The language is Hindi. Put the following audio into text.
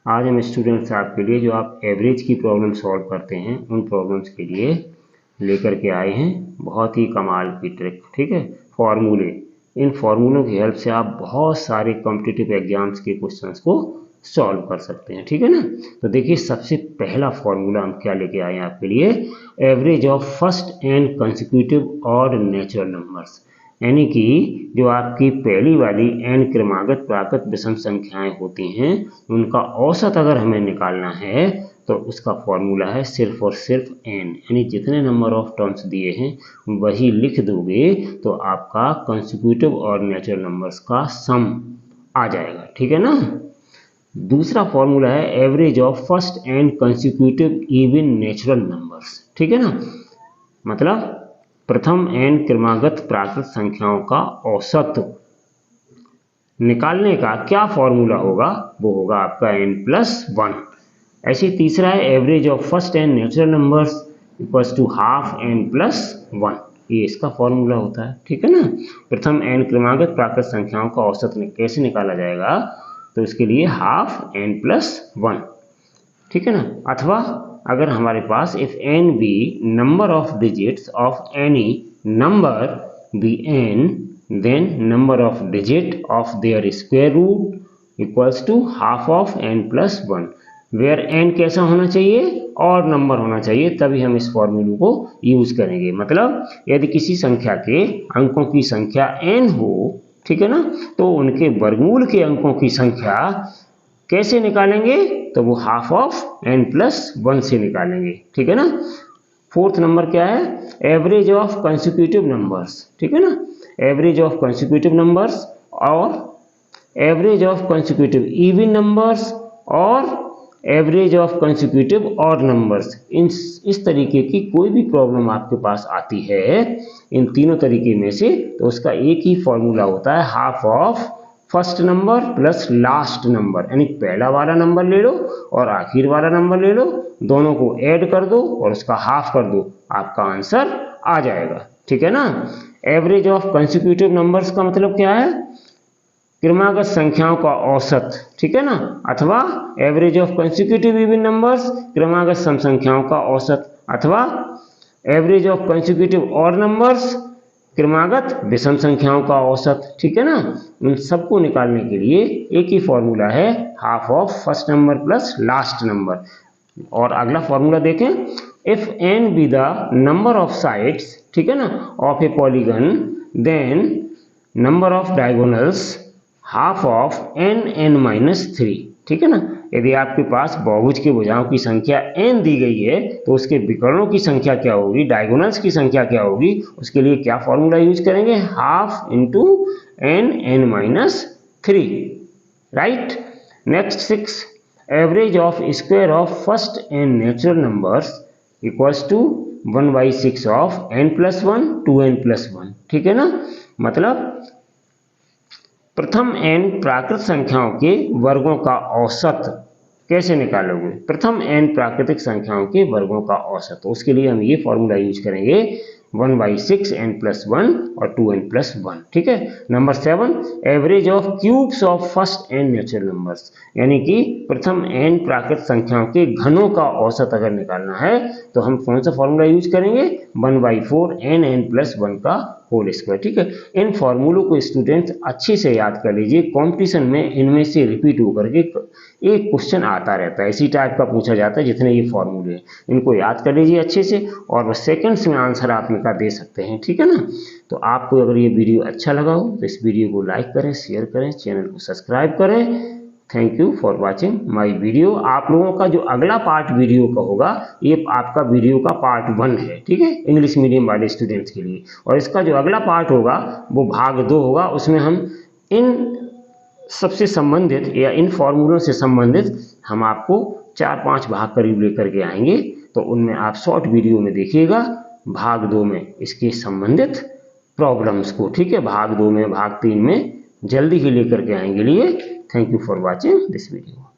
आज हम स्टूडेंट्स आपके लिए जो आप एवरेज की प्रॉब्लम सॉल्व करते हैं उन प्रॉब्लम्स के लिए लेकर के आए हैं बहुत ही कमाल की ट्रिक। ठीक है, फॉर्मूले, इन फॉर्मूलों की हेल्प से आप बहुत सारे कॉम्पिटिटिव एग्जाम्स के क्वेश्चंस को सॉल्व कर सकते हैं। ठीक है ना, तो देखिए सबसे पहला फॉर्मूला हम क्या लेके आए हैं आपके लिए, average of first and consecutive odd natural numbers, यानी कि जो आपकी पहली वाली n क्रमागत प्राकृत विषम संख्याएं होती हैं उनका औसत अगर हमें निकालना है तो उसका फॉर्मूला है सिर्फ और सिर्फ n, यानी जितने नंबर ऑफ टर्म्स दिए हैं वही लिख दोगे तो आपका कंसेक्यूटिव और नेचुरल नंबर्स का सम आ जाएगा। ठीक है ना। दूसरा फॉर्मूला है average of first and consecutive even natural numbers. ठीक है ना, मतलब प्रथम एन क्रमागत प्राकृत संख्याओं का औसत निकालने का क्या फॉर्मूला होगा, वो होगा आपका n+1। ऐसे तीसरा है average of first n natural numbers equals to half n+1, ये इसका फॉर्मूला होता है। ठीक है ना, प्रथम एन क्रमागत प्राकृत संख्याओं का औसत कैसे निकाला जाएगा, तो इसके लिए हाफ n+1। ठीक है ना, अथवा अगर हमारे पास if n be number of digits of any number be n, then number of digit of their square root equals to half of n+1, where n कैसा होना चाहिए, और नंबर होना चाहिए, तभी हम इस फॉर्मूले को यूज करेंगे। मतलब यदि किसी संख्या के अंकों की संख्या n हो, ठीक है ना, तो उनके वर्गमूल के अंकों की संख्या कैसे निकालेंगे, तो वो हाफ ऑफ n+1 से निकालेंगे। ठीक है ना। फोर्थ नंबर क्या है, एवरेज ऑफ कंसेक्यूटिव नंबर्स। ठीक है ना, एवरेज ऑफ कंसेक्यूटिव नंबर्स और average of consecutive even numbers और average of consecutive odd numbers. इस तरीके की कोई भी प्रॉब्लम आपके पास आती है इन तीनों तरीके में से, तो उसका एक ही फॉर्मूला होता है half of first number plus last number, यानी पहला वाला नंबर ले लो और आखिर वाला नंबर ले लो, दोनों को ऐड कर दो और उसका हाफ कर दो, आपका आंसर आ जाएगा। ठीक है ना। एवरेज ऑफ कंसेक्यूटिव नंबर्स का मतलब क्या है, क्रमागत संख्याओं का औसत। ठीक है ना, अथवा average of consecutive even numbers क्रमागत सम संख्याओं का औसत, अथवा average of consecutive odd numbers क्रमागत विषम संख्याओं का औसत। ठीक है ना, उन सबको निकालने के लिए एक ही फॉर्मूला है half of first number plus last number. और अगला फॉर्मूला देखें, if n be the number of sides, ठीक है ना, of a polygon, then number of diagonals half of n(n-3). ठीक है ना, यदि आपके पास बहुभुज के भुजाओं की संख्या n दी गई है तो उसके विकर्णों की संख्या क्या होगी, डायगोनल्स की संख्या क्या होगी, उसके लिए क्या फॉर्मूला यूज करेंगे, half into n(n-3). Right. Next 6, average of square of first n natural numbers equals to 1/6 of n+1 2n+1। ठीक है ना, मतलब प्रथम n प्राकृत संख्याओं के वर्गों का औसत कैसे निकालोगे, प्रथम n प्राकृतिक संख्याओं के वर्गों का औसत, तो उसके लिए हम ये फॉर्मूला यूज करेंगे 1/6 n+1 और 2n+1। ठीक है। Number 7, average of cubes of first n natural numbers, यानी कि प्रथम n प्राकृत संख्याओं के घनों का औसत अगर निकालना है तो हम कौन सा फॉर्मूला यूज करेंगे, 1/4 n(n+1) का होल स्क्वायर। ठीक है, इन फॉर्मूलों को स्टूडेंट्स अच्छे से याद कर लीजिए, कंपटीशन में इनमें से रिपीट होकर के एक क्वेश्चन आता रहता है, इसी टाइप का पूछा जाता है जितने ये फॉर्मूले हैं, इनको याद कर लीजिए अच्छे से और बस सेकंड्स में आंसर आप इनका दे सकते हैं। ठीक है ना, तो आपको अगर ये वीडियो अच्छा लगा हो तो इस वीडियो को लाइक करें, शेयर करें, चैनल को सब्सक्राइब करें। Thank you for watching my video. आप लोगों का जो अगला पार्ट वीडियो का होगा ये आपका वीडियो का पार्ट 1 है। ठीक है, इंग्लिश मीडियम वाले स्टूडेंट्स के लिए, और इसका जो अगला पार्ट होगा वो भाग 2 होगा, उसमें हम इन सबसे संबंधित या इन फॉर्मूलों से संबंधित हम आपको 4-5 भाग करीब लेकर के आएंगे, तो उनमें आप शॉर्ट वीडियो में देखिएगा भाग 2 में इसके संबंधित प्रॉब्लम्स को। ठीक है, भाग 2 में, भाग 3 में जल्दी ही लेकर के आएंगे लिए। Thank you for watching this video.